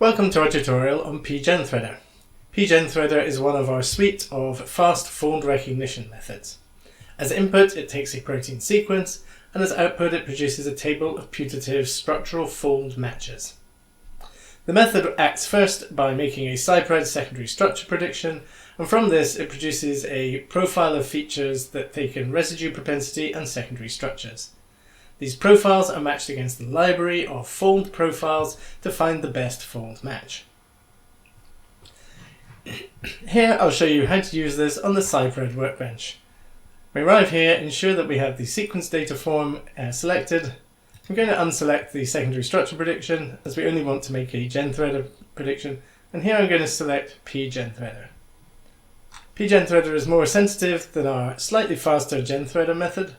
Welcome to our tutorial on pGenTHREADER. pGenTHREADER is one of our suite of fast fold recognition methods. As input, it takes a protein sequence, and as output, it produces a table of putative structural fold matches. The method acts first by making a PSIPRED secondary structure prediction, and from this it produces a profile of features that take in residue propensity and secondary structures. These profiles are matched against the library of fold profiles to find the best fold match. Here I'll show you how to use this on the PSIPRED workbench. We arrive here, ensure that we have the sequence data form selected. I'm going to unselect the secondary structure prediction as we only want to make a GenTHREADER prediction, and here I'm going to select pGenTHREADER. pGenTHREADER is more sensitive than our slightly faster GenTHREADER method,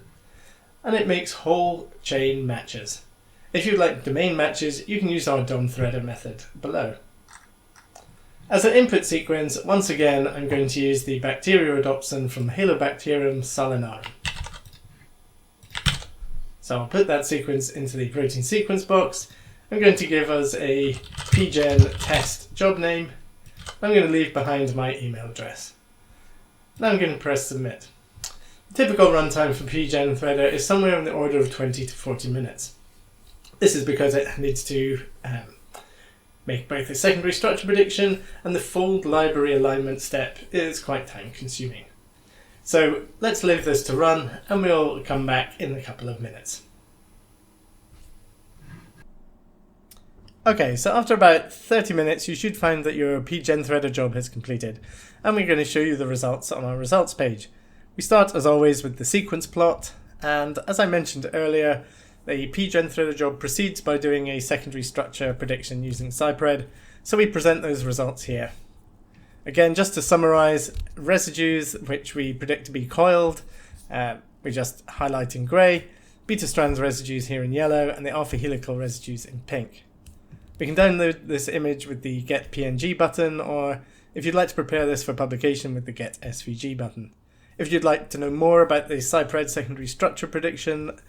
and it makes whole chain matches. If you'd like domain matches, you can use our DOM-THREADER method below. As an input sequence, once again I'm going to use the bacteriorhodopsin from Halobacterium salinarum. So I'll put that sequence into the protein sequence box. I'm going to give us a pgen test job name. I'm going to leave behind my email address. Now I'm going to press submit. The typical runtime for pGenTHREADER is somewhere in the order of 20 to 40 minutes. This is because it needs to make both a secondary structure prediction and the fold library alignment step is quite time consuming. So let's leave this to run and we'll come back in a couple of minutes. Okay, so after about 30 minutes you should find that your pGenTHREADER job has completed, and we're going to show you the results on our results page. We start as always with the sequence plot, and as I mentioned earlier, the pGenTHREADER job proceeds by doing a secondary structure prediction using PSIPRED, so we present those results here. Again, just to summarize, residues which we predict to be coiled, we just highlight in grey, beta strands residues here in yellow, and the alpha helical residues in pink. We can download this image with the Get PNG button, or if you'd like to prepare this for publication with the Get SVG button. If you'd like to know more about the PSIPRED secondary structure prediction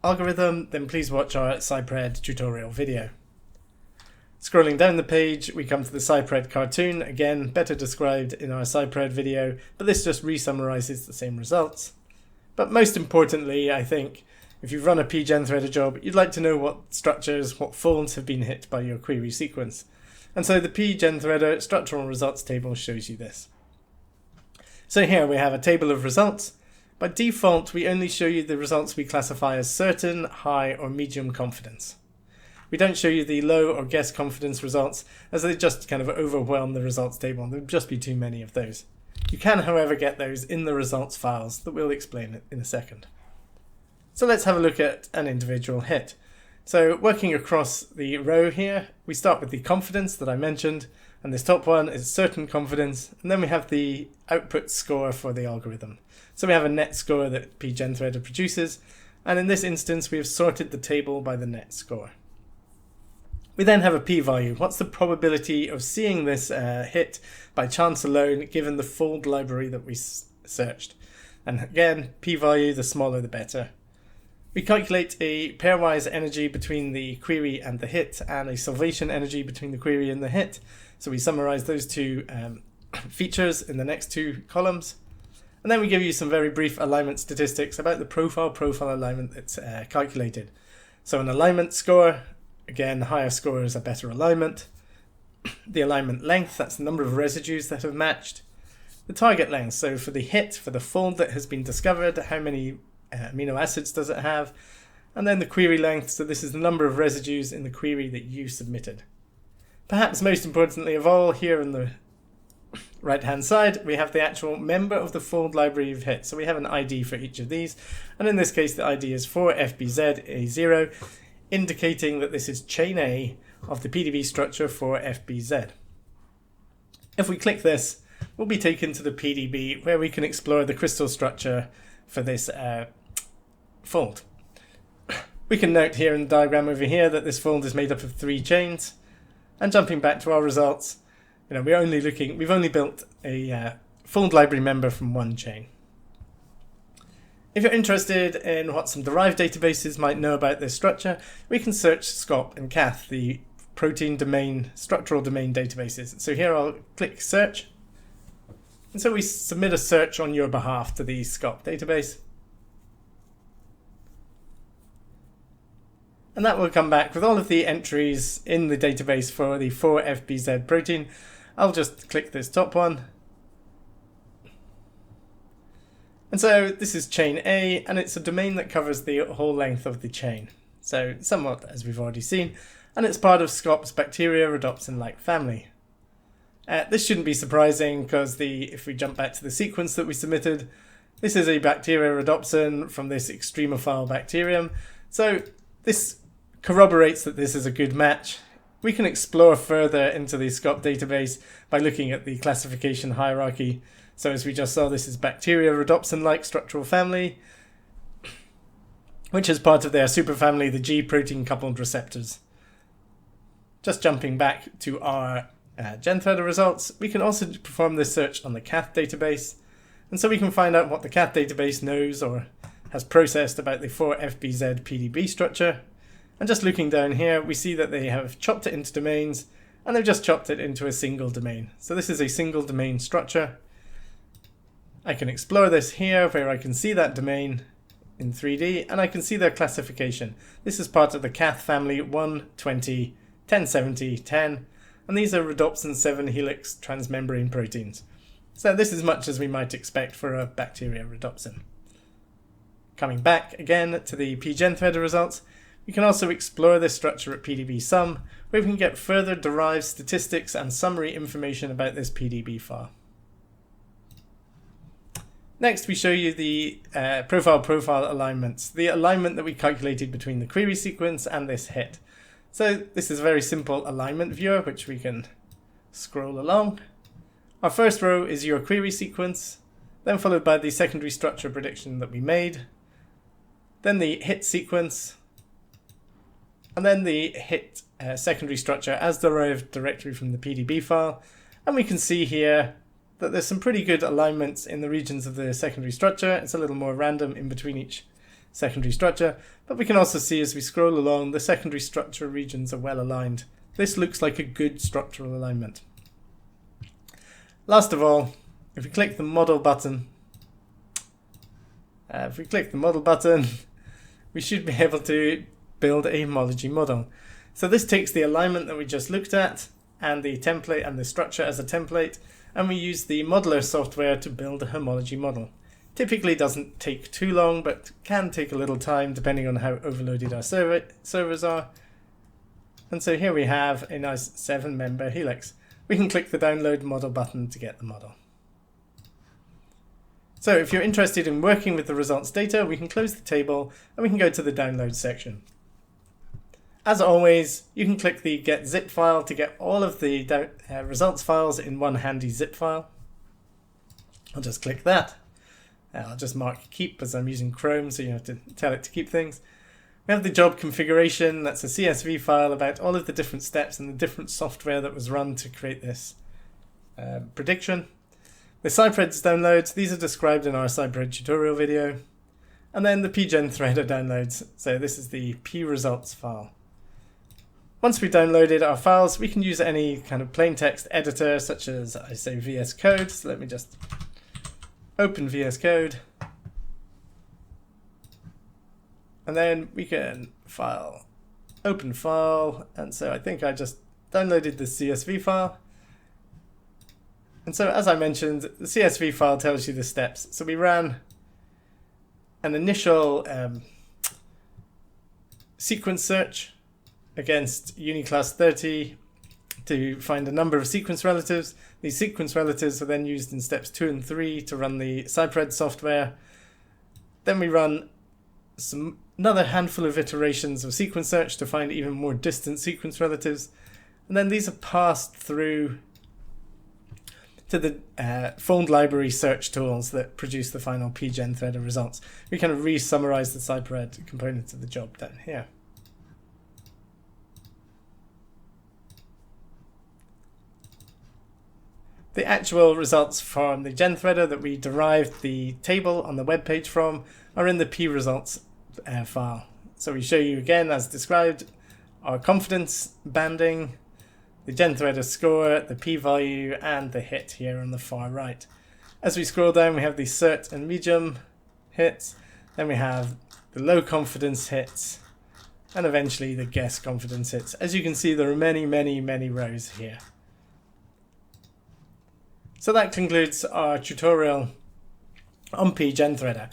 algorithm, then please watch our PSIPRED tutorial video. Scrolling down the page, we come to the PSIPRED cartoon, again better described in our PSIPRED video, but this just re-summarizes the same results. But most importantly, I think, if you've run a pGenTHREADER job, you'd like to know what structures, what folds have been hit by your query sequence. And so the pGenTHREADER structural results table shows you this. So here we have a table of results. By default, we only show you the results we classify as certain, high, or medium confidence. We don't show you the low or guess confidence results, as they just kind of overwhelm the results table. There would just be too many of those. You can, however, get those in the results files that we'll explain in a second. So let's have a look at an individual hit. So working across the row here, we start with the confidence that I mentioned, and this top one is certain confidence, and then we have the output score for the algorithm. So we have a net score that pGenTHREADER produces, and in this instance we have sorted the table by the net score. We then have a p-value. What's the probability of seeing this hit by chance alone given the fold library that we searched? And again, p-value, the smaller the better. We calculate a pairwise energy between the query and the hit, and a salvation energy between the query and the hit. So we summarize those two features in the next two columns. And then we give you some very brief alignment statistics about the profile alignment that's calculated. So an alignment score, again, higher score is a better alignment. The alignment length, that's the number of residues that have matched. The target length, so for the hit, for the fold that has been discovered, how many amino acids does it have? And then the query length, so this is the number of residues in the query that you submitted. Perhaps most importantly of all, here on the right-hand side, we have the actual member of the fold library you've hit. So we have an ID for each of these, and in this case the ID is for FBZ-A0, indicating that this is chain A of the PDB structure for FBZ. If we click this, we'll be taken to the PDB where we can explore the crystal structure for this fold. We can note here in the diagram over here that this fold is made up of 3 chains, and jumping back to our results, we've only built a fold library member from 1 chain. If you're interested in what some derived databases might know about this structure, we can search SCOP and CATH, the protein domain, structural domain databases. So here I'll click search. And so we submit a search on your behalf to the SCOP database. And that will come back with all of the entries in the database for the 4FBZ protein. I'll just click this top one. And so this is chain A, and it's a domain that covers the whole length of the chain. So somewhat as we've already seen, and it's part of SCOP's bacteria rhodopsin-like family. This shouldn't be surprising because if we jump back to the sequence that we submitted, this is a bacteria rhodopsin from this extremophile bacterium. So this corroborates that this is a good match. We can explore further into the SCOP database by looking at the classification hierarchy. So as we just saw, this is bacteria rhodopsin-like structural family, which is part of their superfamily, the G protein coupled receptors. Just jumping back to our GenTHREADER results, we can also perform this search on the cath database. And so we can find out what the cath database knows or has processed about the 4FBZ PDB structure. And just looking down here, we see that they have chopped it into domains, and they've just chopped it into a single domain. So this is a single domain structure. I can explore this here where I can see that domain in 3D, and I can see their classification. This is part of the cath family 1, 20, 1070, 10, and these are rhodopsin 7 helix transmembrane proteins. So this is much as we might expect for a bacteria rhodopsin. Coming back again to the pGenTHREADER results, we can also explore this structure at PDB-sum, where we can get further derived statistics and summary information about this PDB file. Next, we show you the profile alignments, the alignment that we calculated between the query sequence and this hit. So this is a very simple alignment viewer, which we can scroll along. Our first row is your query sequence, then followed by the secondary structure prediction that we made, then the hit sequence, and then the hit secondary structure as derived directly from the PDB file. And we can see here that there's some pretty good alignments in the regions of the secondary structure. It's a little more random in between each secondary structure, but we can also see as we scroll along, the secondary structure regions are well aligned. This looks like a good structural alignment. Last of all, if we click the model button, we should be able to build a homology model. So this takes the alignment that we just looked at and the template and the structure as a template, and we use the modeler software to build a homology model. Typically doesn't take too long, but can take a little time depending on how overloaded our servers are. And so here we have a nice 7-member helix. We can click the download model button to get the model. So if you're interested in working with the results data, we can close the table and we can go to the download section. As always, you can click the get zip file to get all of the results files in one handy zip file. I'll just click that. I'll just mark keep as I'm using Chrome, so you have to tell it to keep things. We have the job configuration. That's a CSV file about all of the different steps and the different software that was run to create this prediction. The PSIPRED's downloads, these are described in our PSIPRED tutorial video. And then the pGenTHREADER downloads. So this is the p-results file. Once we've downloaded our files, we can use any kind of plain text editor, such as I say VS Code. So let me just open VS Code. And then we can open file. And so I think I just downloaded the CSV file. And so as I mentioned, the CSV file tells you the steps. So we ran an initial sequence search against uniclass 30 to find a number of sequence relatives. These sequence relatives are then used in steps 2 and 3 to run the PSIPRED software. Then we run another handful of iterations of sequence search to find even more distant sequence relatives. And then these are passed through to the fold library search tools that produce the final pGenTHREADER results. We kind of re-summarize the PSIPRED components of the job down here. The actual results from the GenTHREADER that we derived the table on the web page from are in the p-results file. So we show you again, as described, our confidence banding, the GenTHREADER score, the p-value, and the hit here on the far right. As we scroll down, we have the cert and medium hits, then we have the low confidence hits, and eventually the guess confidence hits. As you can see, there are many, many, many rows here. So that concludes our tutorial on pGenTHREADER.